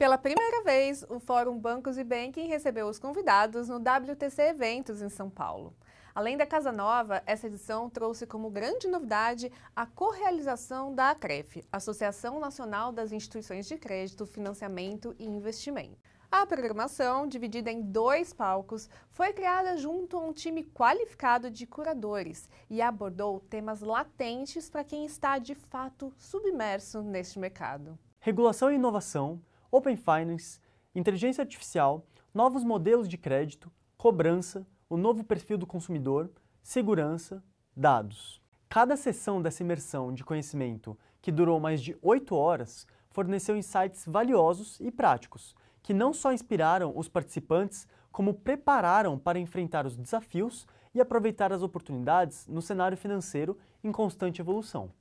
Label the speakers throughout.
Speaker 1: Pela primeira vez, o Fórum Bancos e Banking recebeu os convidados no WTC Eventos em São Paulo. Além da Casa Nova, essa edição trouxe como grande novidade a correalização da ACREF, Associação Nacional das Instituições de Crédito, Financiamento e Investimento. A programação, dividida em 2 palcos, foi criada junto a um time qualificado de curadores e abordou temas latentes para quem está, de fato, submerso neste mercado.
Speaker 2: Regulação e inovação, Open Finance, inteligência artificial, novos modelos de crédito, cobrança, o novo perfil do consumidor, segurança, dados. Cada sessão dessa imersão de conhecimento, que durou mais de 8 horas, forneceu insights valiosos e práticos, que não só inspiraram os participantes, como prepararam para enfrentar os desafios e aproveitar as oportunidades no cenário financeiro em constante evolução.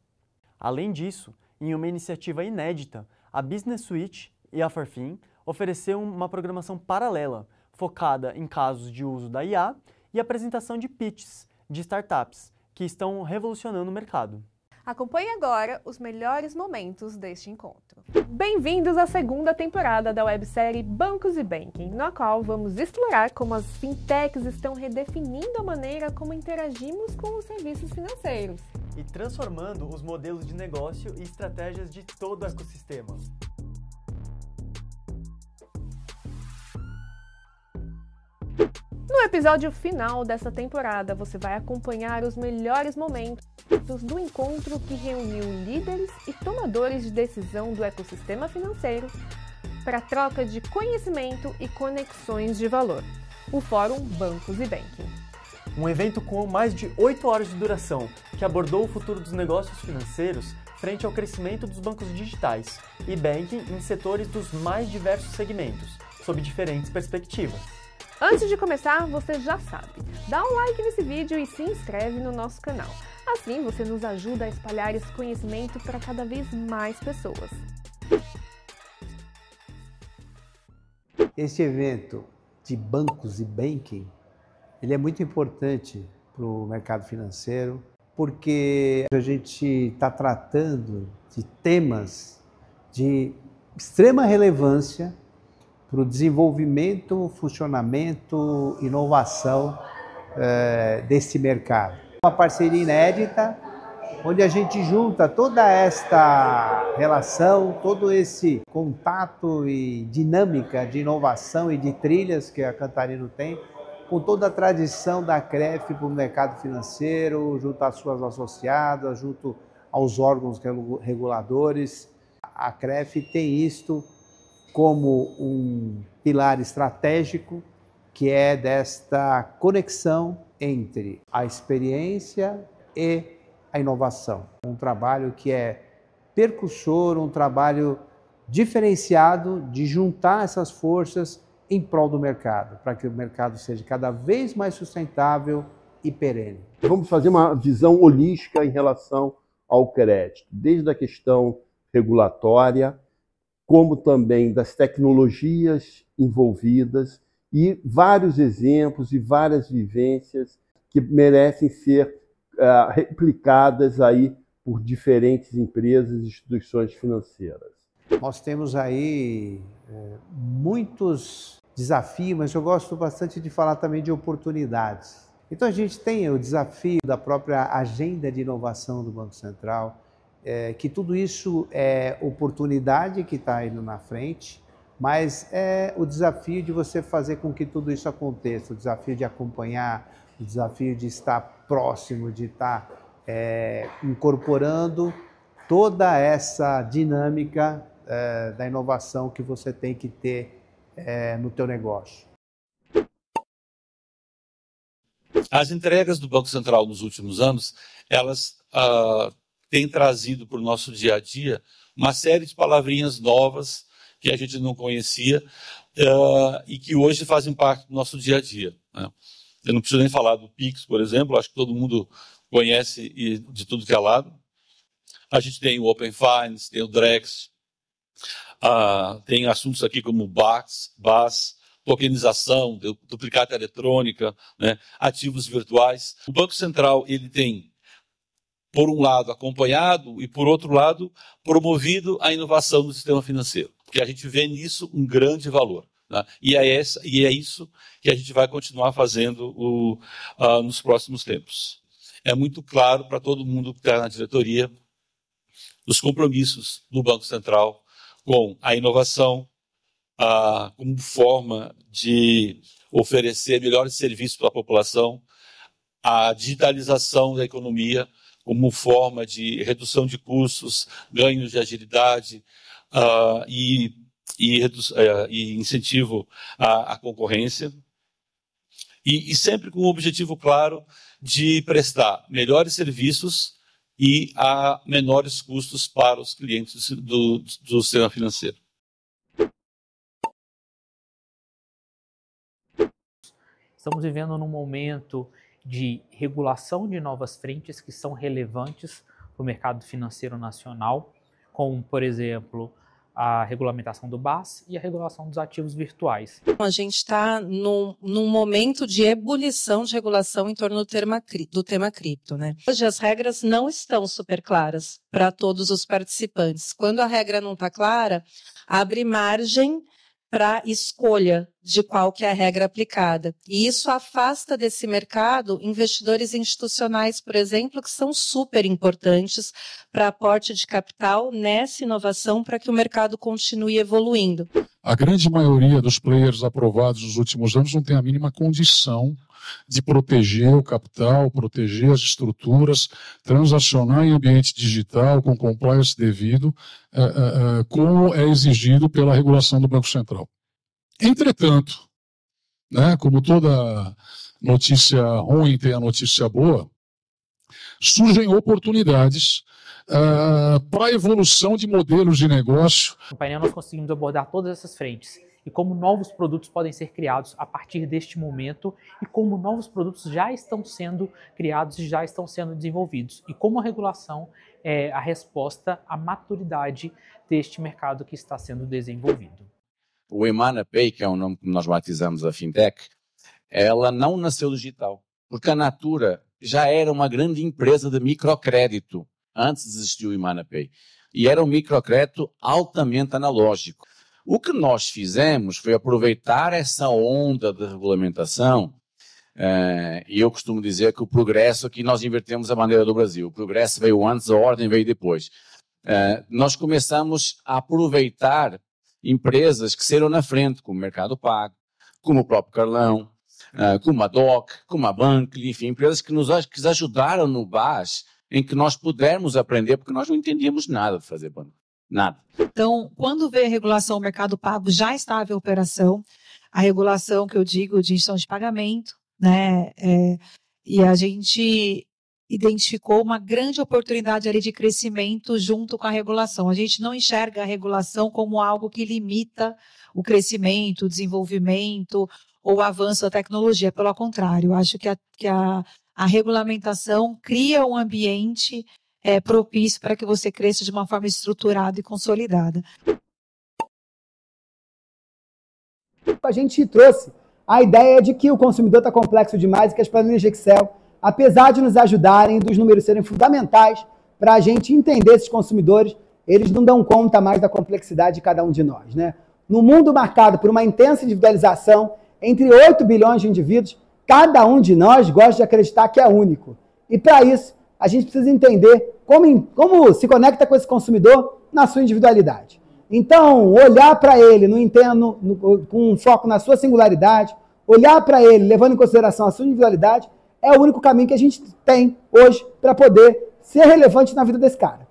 Speaker 2: Além disso, em uma iniciativa inédita, a Business Suite e a Farfin ofereceu uma programação paralela, focada em casos de uso da IA e apresentação de pitches de startups que estão revolucionando o mercado.
Speaker 1: Acompanhe agora os melhores momentos deste encontro. Bem-vindos à segunda temporada da websérie Bancos e Banking, na qual vamos explorar como as fintechs estão redefinindo a maneira como interagimos com os serviços financeiros.
Speaker 2: E transformando os modelos de negócio e estratégias de todo o ecossistema.
Speaker 1: No episódio final dessa temporada, você vai acompanhar os melhores momentos do encontro que reuniu líderes e tomadores de decisão do ecossistema financeiro para troca de conhecimento e conexões de valor, o Fórum Bancos e Banking.
Speaker 2: Um evento com mais de 8 horas de duração, que abordou o futuro dos negócios financeiros frente ao crescimento dos bancos digitais e banking em setores dos mais diversos segmentos, sob diferentes perspectivas.
Speaker 1: Antes de começar, você já sabe, dá um like nesse vídeo e se inscreve no nosso canal. Assim você nos ajuda a espalhar esse conhecimento para cada vez mais pessoas.
Speaker 3: Este evento de bancos e banking, ele é muito importante para o mercado financeiro, porque a gente está tratando de temas de extrema relevância para o desenvolvimento, funcionamento, inovação desse mercado. Uma parceria inédita, onde a gente junta toda esta relação, todo esse contato e dinâmica de inovação e de trilhas que a Cantarino tem, com toda a tradição da CREF para o mercado financeiro, junto às suas associadas, junto aos órgãos reguladores. A CREF tem isto como um pilar estratégico, que é desta conexão entre a experiência e a inovação. Um trabalho que é percussor, um trabalho diferenciado de juntar essas forças em prol do mercado, para que o mercado seja cada vez mais sustentável e perene.
Speaker 4: Vamos fazer uma visão holística em relação ao crédito, desde a questão regulatória, como também das tecnologias envolvidas e vários exemplos e várias vivências que merecem ser replicadas aí por diferentes empresas e instituições financeiras.
Speaker 3: Nós temos aí muitos desafios, mas eu gosto bastante de falar também de oportunidades. Então a gente tem o desafio da própria agenda de inovação do Banco Central, que tudo isso é oportunidade que está indo na frente, mas é o desafio de você fazer com que tudo isso aconteça, o desafio de acompanhar, o desafio de estar próximo, de estar incorporando toda essa dinâmica da inovação que você tem que ter no teu negócio.
Speaker 5: As entregas do Banco Central nos últimos anos, elas têm trazido para o nosso dia a dia uma série de palavrinhas novas que a gente não conhecia e que hoje fazem parte do nosso dia a dia, né? Eu não preciso nem falar do Pix, por exemplo, acho que todo mundo conhece de tudo que é lado. A gente tem o Open Finance, tem o Drex, tem assuntos aqui como BaaS, tokenização, duplicata eletrônica, né, ativos virtuais. O Banco Central ele tem por um lado, acompanhado e, por outro lado, promovido a inovação do sistema financeiro. Porque a gente vê nisso um grande valor. Né? E é isso que a gente vai continuar fazendo nos próximos tempos. É muito claro para todo mundo que está na diretoria os compromissos do Banco Central com a inovação como forma de oferecer melhores serviços para a população, a digitalização da economia como forma de redução de custos, ganhos de agilidade e incentivo à concorrência, e sempre com o objetivo claro de prestar melhores serviços e a menores custos para os clientes do sistema financeiro.
Speaker 6: Estamos vivendo num momento de regulação de novas frentes que são relevantes para o mercado financeiro nacional, como, por exemplo, a regulamentação do BAS e a regulação dos ativos virtuais.
Speaker 7: A gente está num momento de ebulição de regulação em torno do tema cripto, né? Hoje as regras não estão super claras para todos os participantes. Quando a regra não está clara, abre margem para escolha de qual que é a regra aplicada. E isso afasta desse mercado investidores institucionais, por exemplo, que são super importantes para aporte de capital nessa inovação para que o mercado continue evoluindo.
Speaker 8: A grande maioria dos players aprovados nos últimos anos não tem a mínima condição de proteger o capital, proteger as estruturas, transacionar em ambiente digital com compliance devido, como é exigido pela regulação do Banco Central. Entretanto, né, como toda notícia ruim tem a notícia boa, surgem oportunidades para a evolução de modelos de negócio.
Speaker 6: No painel nós conseguimos abordar todas essas frentes e como novos produtos podem ser criados a partir deste momento e como novos produtos já estão sendo criados e já estão sendo desenvolvidos e como a regulação é a resposta à maturidade deste mercado que está sendo desenvolvido.
Speaker 9: O EmanaPay, que é o nome que nós batizamos a fintech, ela não nasceu digital, porque a Natura já era uma grande empresa de microcrédito antes de existir o EmanaPay e era um microcrédito altamente analógico. O que nós fizemos foi aproveitar essa onda de regulamentação, e eu costumo dizer que o progresso, aqui nós invertemos a bandeira do Brasil, o progresso veio antes, a ordem veio depois. Nós começamos a aproveitar empresas que saíram na frente, como o Mercado Pago, como o próprio Carlão, como a DOC, como a Bank, enfim, empresas que nos ajudaram no BAS, em que nós pudermos aprender, porque nós não entendíamos nada de fazer banco. Nada.
Speaker 10: Então, quando veio a regulação, o Mercado Pago já estava em operação, a regulação que eu digo de instituição de pagamento, né? E a gente identificou uma grande oportunidade ali de crescimento junto com a regulação. A gente não enxerga a regulação como algo que limita o crescimento, o desenvolvimento ou o avanço da tecnologia. Pelo contrário, eu acho que a regulamentação cria um ambiente propício para que você cresça de uma forma estruturada e consolidada.
Speaker 11: A gente trouxe a ideia de que o consumidor está complexo demais e que as planilhas de Excel, apesar de nos ajudarem, dos números serem fundamentais para a gente entender esses consumidores, eles não dão conta mais da complexidade de cada um de nós, né? No mundo marcado por uma intensa individualização, entre 8 bilhões de indivíduos, cada um de nós gosta de acreditar que é único. E para isso, a gente precisa entender como se conecta com esse consumidor na sua individualidade. Então, olhar para ele com um foco na sua singularidade, olhar para ele levando em consideração a sua individualidade, é o único caminho que a gente tem hoje para poder ser relevante na vida desse cara.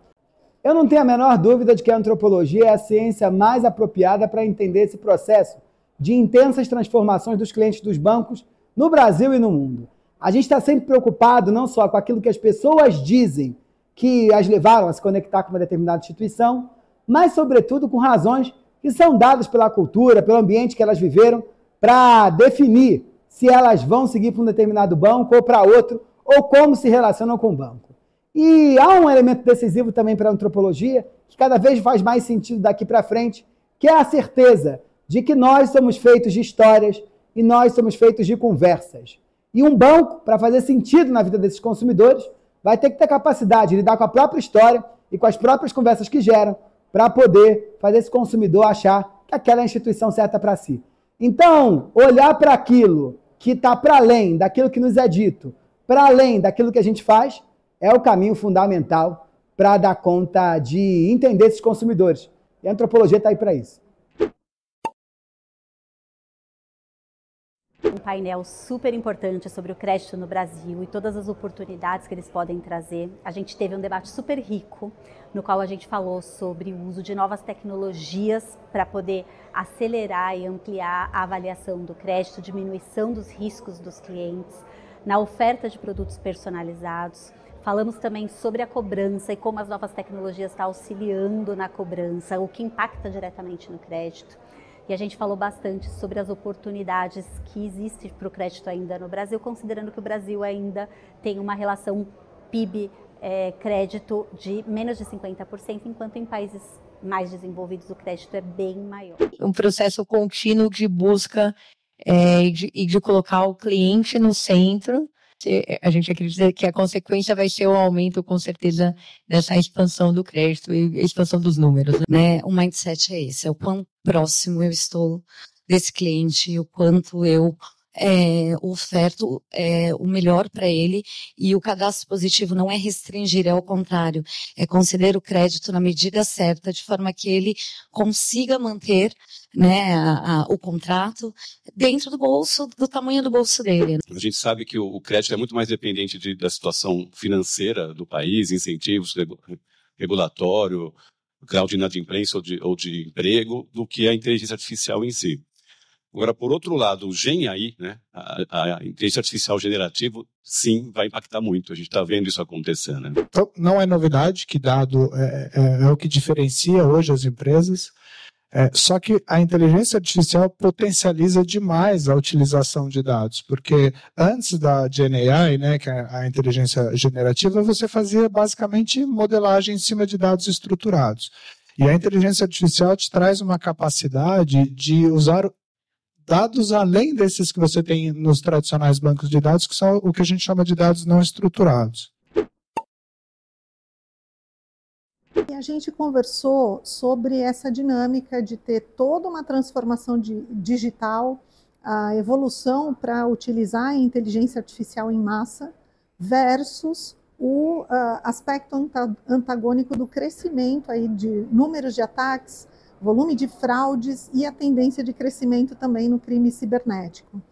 Speaker 11: Eu não tenho a menor dúvida de que a antropologia é a ciência mais apropriada para entender esse processo de intensas transformações dos clientes dos bancos no Brasil e no mundo. A gente está sempre preocupado não só com aquilo que as pessoas dizem que as levaram a se conectar com uma determinada instituição, mas, sobretudo, com razões que são dadas pela cultura, pelo ambiente que elas viveram, para definir se elas vão seguir para um determinado banco ou para outro, ou como se relacionam com o banco. E há um elemento decisivo também para a antropologia, que cada vez faz mais sentido daqui para frente, que é a certeza de que nós somos feitos de histórias e nós somos feitos de conversas. E um banco, para fazer sentido na vida desses consumidores, vai ter que ter capacidade de lidar com a própria história e com as próprias conversas que geram para poder fazer esse consumidor achar que aquela é a instituição certa para si. Então, olhar para aquilo que está para além daquilo que nos é dito, para além daquilo que a gente faz, é o caminho fundamental para dar conta de entender esses consumidores. E a antropologia está aí para isso.
Speaker 12: Um painel super importante sobre o crédito no Brasil e todas as oportunidades que eles podem trazer. A gente teve um debate super rico, no qual a gente falou sobre o uso de novas tecnologias para poder acelerar e ampliar a avaliação do crédito, diminuição dos riscos dos clientes, na oferta de produtos personalizados. Falamos também sobre a cobrança e como as novas tecnologias estão auxiliando na cobrança, o que impacta diretamente no crédito. E a gente falou bastante sobre as oportunidades que existem para o crédito ainda no Brasil, considerando que o Brasil ainda tem uma relação PIB-crédito de menos de 50%, enquanto em países mais desenvolvidos o crédito é bem maior.
Speaker 7: Um processo contínuo de busca e de colocar o cliente no centro. A gente acredita que a consequência vai ser o aumento, com certeza, dessa expansão do crédito e expansão dos números.
Speaker 13: Né? O mindset é esse, é o quão próximo eu estou desse cliente, o quanto eu oferto o melhor para ele, e o cadastro positivo não é restringir, é ao contrário, é conceder o crédito na medida certa, de forma que ele consiga manter, né, o contrato dentro do bolso, do tamanho do bolso dele.
Speaker 14: A gente sabe que o crédito é muito mais dependente da situação financeira do país, incentivos regulatório, grau de inadimplência ou de emprego, do que a inteligência artificial em si. Agora, por outro lado, o GenAI, né, a inteligência artificial generativa, sim, vai impactar muito. A gente está vendo isso acontecendo. Né?
Speaker 15: Então, não é novidade que dado é o que diferencia hoje as empresas, só que a inteligência artificial potencializa demais a utilização de dados, porque antes da GenAI, né, que é a inteligência generativa, você fazia basicamente modelagem em cima de dados estruturados. E a inteligência artificial te traz uma capacidade de usar dados além desses que você tem nos tradicionais bancos de dados, que são o que a gente chama de dados não estruturados.
Speaker 16: E a gente conversou sobre essa dinâmica de ter toda uma transformação digital, a evolução para utilizar a inteligência artificial em massa, versus o aspecto antagônico do crescimento aí de números de ataques, volume de fraudes e a tendência de crescimento também no crime cibernético.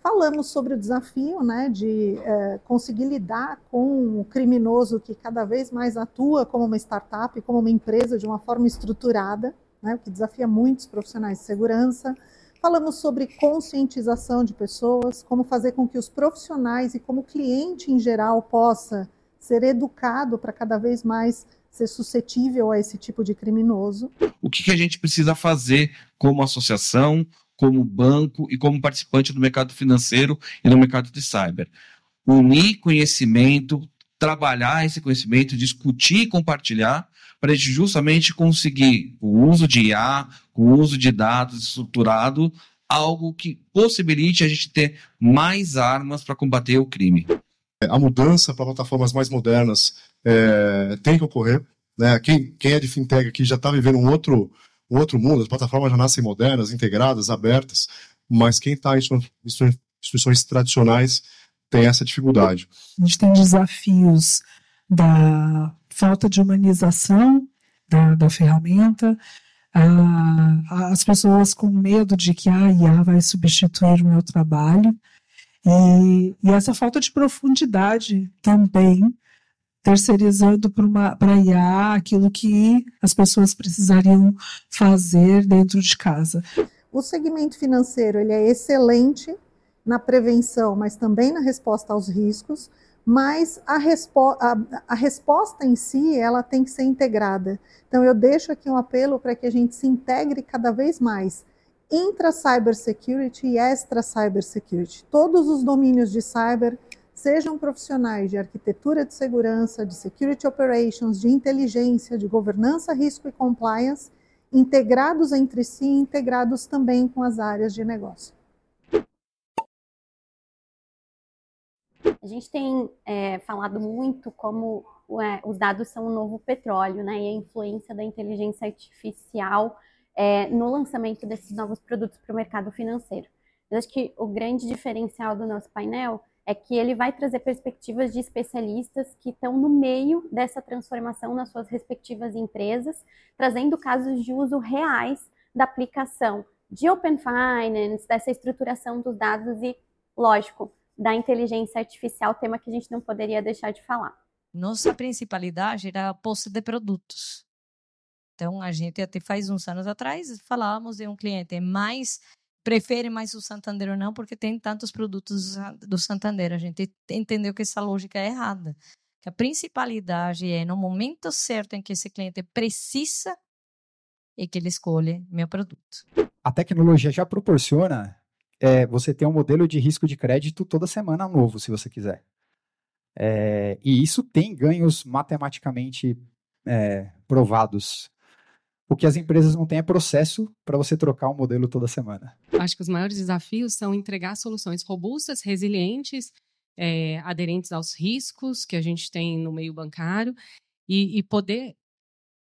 Speaker 16: Falamos sobre o desafio, né, de conseguir lidar com o criminoso que cada vez mais atua como uma startup, como uma empresa de uma forma estruturada, né, o que desafia muitos profissionais de segurança. Falamos sobre conscientização de pessoas, como fazer com que os profissionais e como o cliente em geral possa ser educado para cada vez mais ser suscetível a esse tipo de criminoso.
Speaker 17: O que a gente precisa fazer como associação, como banco e como participante do mercado financeiro e no mercado de cyber? Unir conhecimento, trabalhar esse conhecimento, discutir e compartilhar, para a gente justamente conseguir, com o uso de IA, com o uso de dados estruturado, algo que possibilite a gente ter mais armas para combater o crime.
Speaker 18: A mudança para plataformas mais modernas tem que ocorrer. Né? Quem é de fintech aqui já está vivendo um outro mundo, as plataformas já nascem modernas, integradas, abertas, mas quem está em instituições tradicionais tem essa dificuldade.
Speaker 10: A gente tem desafios da falta de humanização da ferramenta, as pessoas com medo de que a IA vai substituir o meu trabalho, e essa falta de profundidade também, terceirizando para a IA aquilo que as pessoas precisariam fazer dentro de casa.
Speaker 16: O segmento financeiro ele é excelente na prevenção, mas também na resposta aos riscos, mas a resposta em si ela tem que ser integrada. Então eu deixo aqui um apelo para que a gente se integre cada vez mais intra-cybersecurity e extra-cybersecurity. Todos os domínios de cyber, sejam profissionais de arquitetura de segurança, de security operations, de inteligência, de governança, risco e compliance, integrados entre si e integrados também com as áreas de negócio.
Speaker 19: A gente tem falado muito como os dados são o novo petróleo, né? E a influência da inteligência artificial no lançamento desses novos produtos para o mercado financeiro. Eu acho que o grande diferencial do nosso painel é que ele vai trazer perspectivas de especialistas que estão no meio dessa transformação nas suas respectivas empresas, trazendo casos de uso reais da aplicação de Open Finance, dessa estruturação dos dados e, lógico, da inteligência artificial, tema que a gente não poderia deixar de falar.
Speaker 20: Nossa principalidade era a posse de produtos. Então, a gente até faz uns anos atrás, falávamos de um cliente prefere mais o Santander ou não, porque tem tantos produtos do Santander. A gente entendeu que essa lógica é errada. Que a principalidade é no momento certo em que esse cliente precisa e que ele escolhe meu produto.
Speaker 21: A tecnologia já proporciona você ter um modelo de risco de crédito toda semana novo, se você quiser. E isso tem ganhos matematicamente provados. O que as empresas não têm é processo para você trocar um modelo toda semana.
Speaker 22: Acho que os maiores desafios são entregar soluções robustas, resilientes, aderentes aos riscos que a gente tem no meio bancário e poder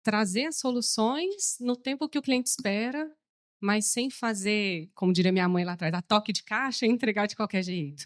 Speaker 22: trazer as soluções no tempo que o cliente espera, mas sem fazer, como diria minha mãe lá atrás, a toque de caixa e entregar de qualquer jeito.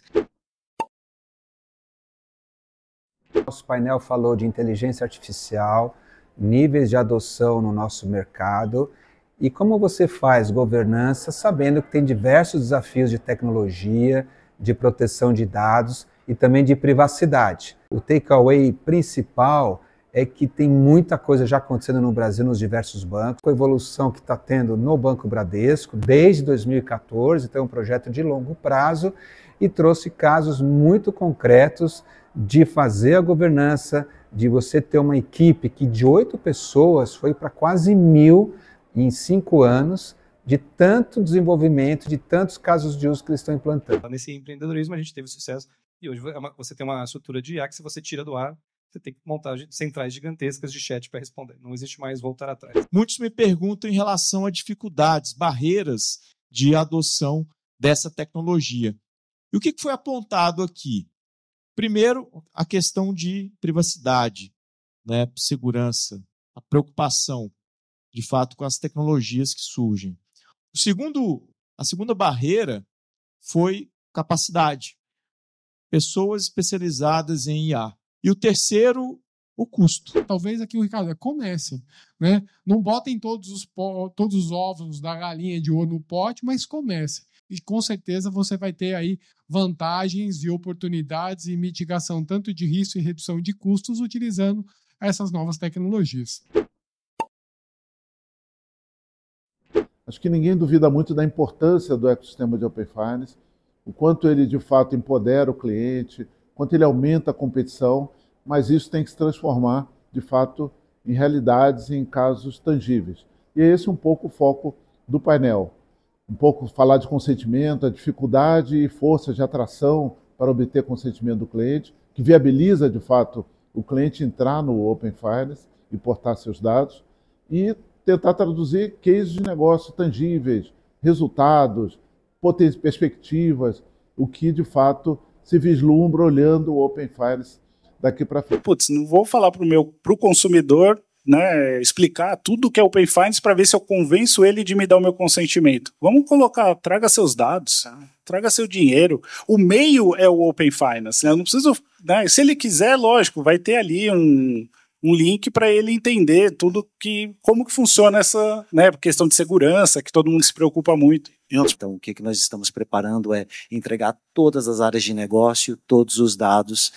Speaker 23: Nosso painel falou de inteligência artificial, níveis de adoção no nosso mercado e como você faz governança sabendo que tem diversos desafios de tecnologia, de proteção de dados e também de privacidade. O takeaway principal é que tem muita coisa já acontecendo no Brasil nos diversos bancos, com a evolução que está tendo no Banco Bradesco desde 2014, então é um projeto de longo prazo e trouxe casos muito concretos de fazer a governança, de você ter uma equipe que de 8 pessoas foi para quase 1.000 em 5 anos, de tanto desenvolvimento, de tantos casos de uso que eles estão implantando.
Speaker 24: Nesse empreendedorismo a gente teve sucesso e hoje você tem uma estrutura de IA que se você tira do ar, você tem que montar centrais gigantescas de chat para responder. Não existe mais voltar atrás.
Speaker 25: Muitos me perguntam em relação a dificuldades, barreiras de adoção dessa tecnologia. E o que foi apontado aqui? Primeiro, a questão de privacidade, né, segurança, a preocupação, de fato, com as tecnologias que surgem. A segunda barreira foi capacidade. Pessoas especializadas em IA. E o terceiro, o custo.
Speaker 8: Talvez aqui o Ricardo comecem, né? Não botem todos os ovos da galinha de ouro no pote, mas comecem. E com certeza você vai ter aí vantagens e oportunidades e mitigação tanto de risco e redução de custos utilizando essas novas tecnologias.
Speaker 26: Acho que ninguém duvida muito da importância do ecossistema de Open Finance, o quanto ele de fato empodera o cliente, quanto ele aumenta a competição, mas isso tem que se transformar de fato em realidades e em casos tangíveis. E é esse um pouco o foco do painel. Um pouco falar de consentimento, a dificuldade e força de atração para obter consentimento do cliente, que viabiliza, de fato, o cliente entrar no Open Finance e portar seus dados, e tentar traduzir cases de negócio tangíveis, resultados, perspectivas, o que, de fato, se vislumbra olhando o Open Finance daqui para frente.
Speaker 27: Putz, não vou falar para o consumidor, né, explicar tudo que é Open Finance para ver se eu convenço ele de me dar o meu consentimento. Vamos colocar, traga seus dados, traga seu dinheiro. O meio é o Open Finance, né? Eu não preciso, né, se ele quiser, lógico, vai ter ali um link para ele entender como que funciona essa, né, questão de segurança, que todo mundo se preocupa muito.
Speaker 28: Então, o que nós estamos preparando é entregar todas as áreas de negócio, todos os dados,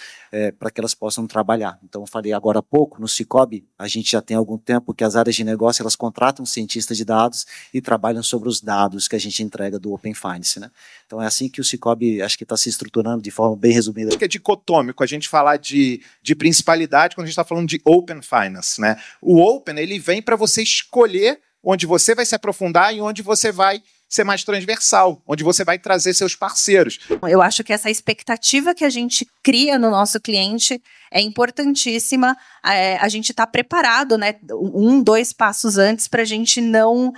Speaker 28: para que elas possam trabalhar. Então, eu falei agora há pouco, no Sicobi, a gente já tem algum tempo que as áreas de negócio, elas contratam cientistas de dados e trabalham sobre os dados que a gente entrega do Open Finance, né? Então, é assim que o Sicobi, acho que está se estruturando de forma bem resumida.
Speaker 29: Acho que é dicotômico a gente falar de principalidade quando a gente está falando de Open Finance, né? O Open, ele vem para você escolher onde você vai se aprofundar e onde você vai ser mais transversal, onde você vai trazer seus parceiros.
Speaker 1: Eu acho que essa expectativa que a gente cria no nosso cliente é importantíssima. A gente está preparado, né, 2 passos antes para a gente não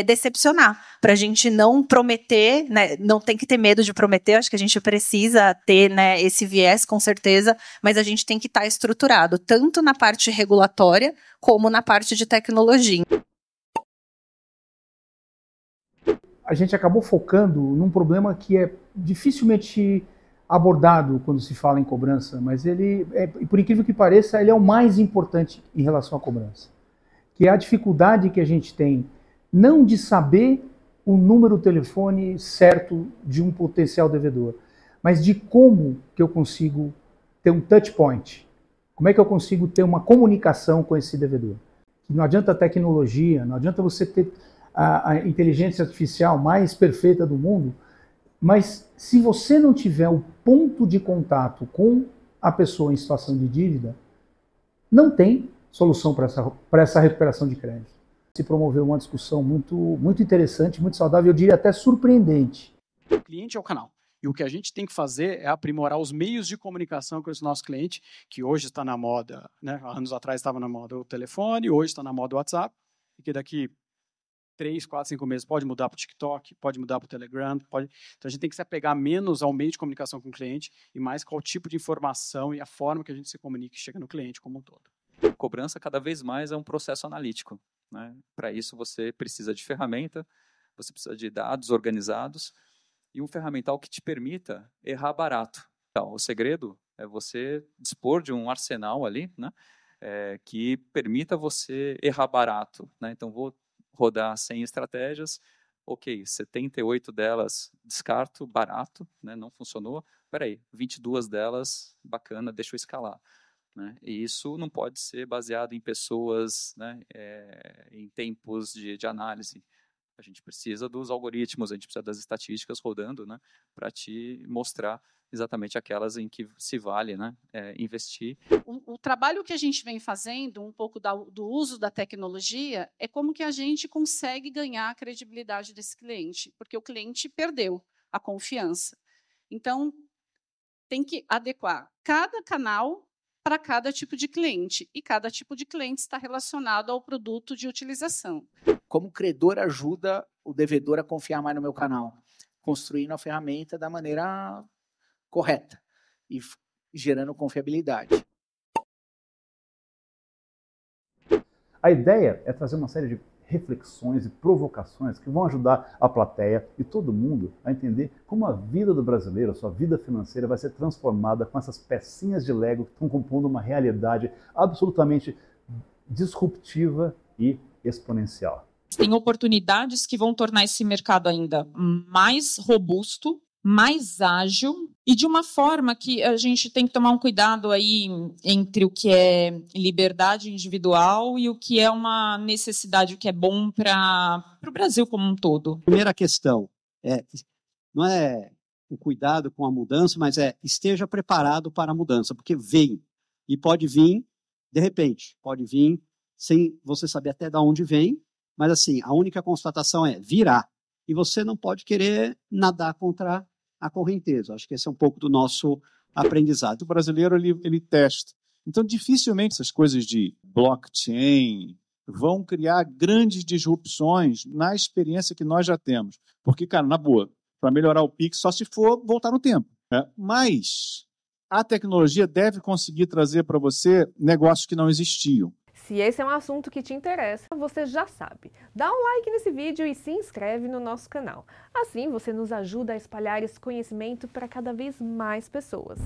Speaker 1: decepcionar, para a gente não prometer, né, não tem que ter medo de prometer. Acho que a gente precisa ter, né, esse viés, com certeza, mas a gente tem que estar estruturado, tanto na parte regulatória como na parte de tecnologia.
Speaker 2: A gente acabou focando num problema que é dificilmente abordado quando se fala em cobrança, mas ele, por incrível que pareça, ele é o mais importante em relação à cobrança, que é a dificuldade que a gente tem não de saber o número do telefone certo de um potencial devedor, mas de como que eu consigo ter um touch point, como é que eu consigo ter uma comunicação com esse devedor. Não adianta tecnologia, não adianta você ter a inteligência artificial mais perfeita do mundo, mas se você não tiver o ponto de contato com a pessoa em situação de dívida, não tem solução para essa recuperação de crédito. Se promoveu uma discussão muito interessante, muito saudável, eu diria até surpreendente.
Speaker 3: O cliente é o canal. E o que a gente tem que fazer é aprimorar os meios de comunicação com esse nosso cliente, que hoje está na moda, né? Há anos atrás estava na moda o telefone, hoje está na moda o WhatsApp, e que daqui 3, 4, 5 meses pode mudar para o TikTok, pode mudar para o Telegram, pode... Então a gente tem que se apegar menos ao meio de comunicação com o cliente e mais qual tipo de informação e a forma que a gente se comunica e chega no cliente como um todo.
Speaker 4: Cobrança cada vez mais é um processo analítico, né? Para isso você precisa de ferramenta, você precisa de dados organizados e um ferramental que te permita errar barato. Então, o segredo é você dispor de um arsenal ali, né? Que permita você errar barato, né? Então vou rodar 100 estratégias, ok, 78 delas descarto, barato, né, não funcionou, peraí, 22 delas, bacana, deixa eu escalar. Né? E isso não pode ser baseado em pessoas, né, em tempos de análise. A gente precisa dos algoritmos, a gente precisa das estatísticas rodando, né, para te mostrar exatamente aquelas em que se vale, né, investir.
Speaker 5: O trabalho que a gente vem fazendo, um pouco do uso da tecnologia, é como que a gente consegue ganhar a credibilidade desse cliente, porque o cliente perdeu a confiança. Então, tem que adequar cada canal para cada tipo de cliente, e cada tipo de cliente está relacionado ao produto de utilização.
Speaker 6: Como o credor ajuda o devedor a confiar mais no meu canal? Construindo a ferramenta da maneira correta e gerando confiabilidade.
Speaker 9: A ideia é trazer uma série de reflexões e provocações que vão ajudar a plateia e todo mundo a entender como a vida do brasileiro, a sua vida financeira vai ser transformada com essas pecinhas de Lego que estão compondo uma realidade absolutamente disruptiva e exponencial.
Speaker 11: Tem oportunidades que vão tornar esse mercado ainda mais robusto, mais ágil e de uma forma que a gente tem que tomar um cuidado aí entre o que é liberdade individual e o que é uma necessidade, o que é bom para o Brasil como um todo.
Speaker 12: Primeira questão não é o cuidado com a mudança, mas esteja preparado para a mudança, porque vem e pode vir de repente, pode vir sem você saber até de onde vem, mas assim, a única constatação é virá. E você não pode querer nadar contra a correnteza. Acho que esse é um pouco do nosso aprendizado.
Speaker 25: O brasileiro, ele testa. Então, dificilmente essas coisas de blockchain vão criar grandes disrupções na experiência que nós já temos. Porque, cara, na boa, para melhorar o Pix, só se for voltar no tempo. Né? Mas a tecnologia deve conseguir trazer para você negócios que não existiam.
Speaker 30: Se esse é um assunto que te interessa, você já sabe. Dá um like nesse vídeo e se inscreve no nosso canal. Assim você nos ajuda a espalhar esse conhecimento para cada vez mais pessoas.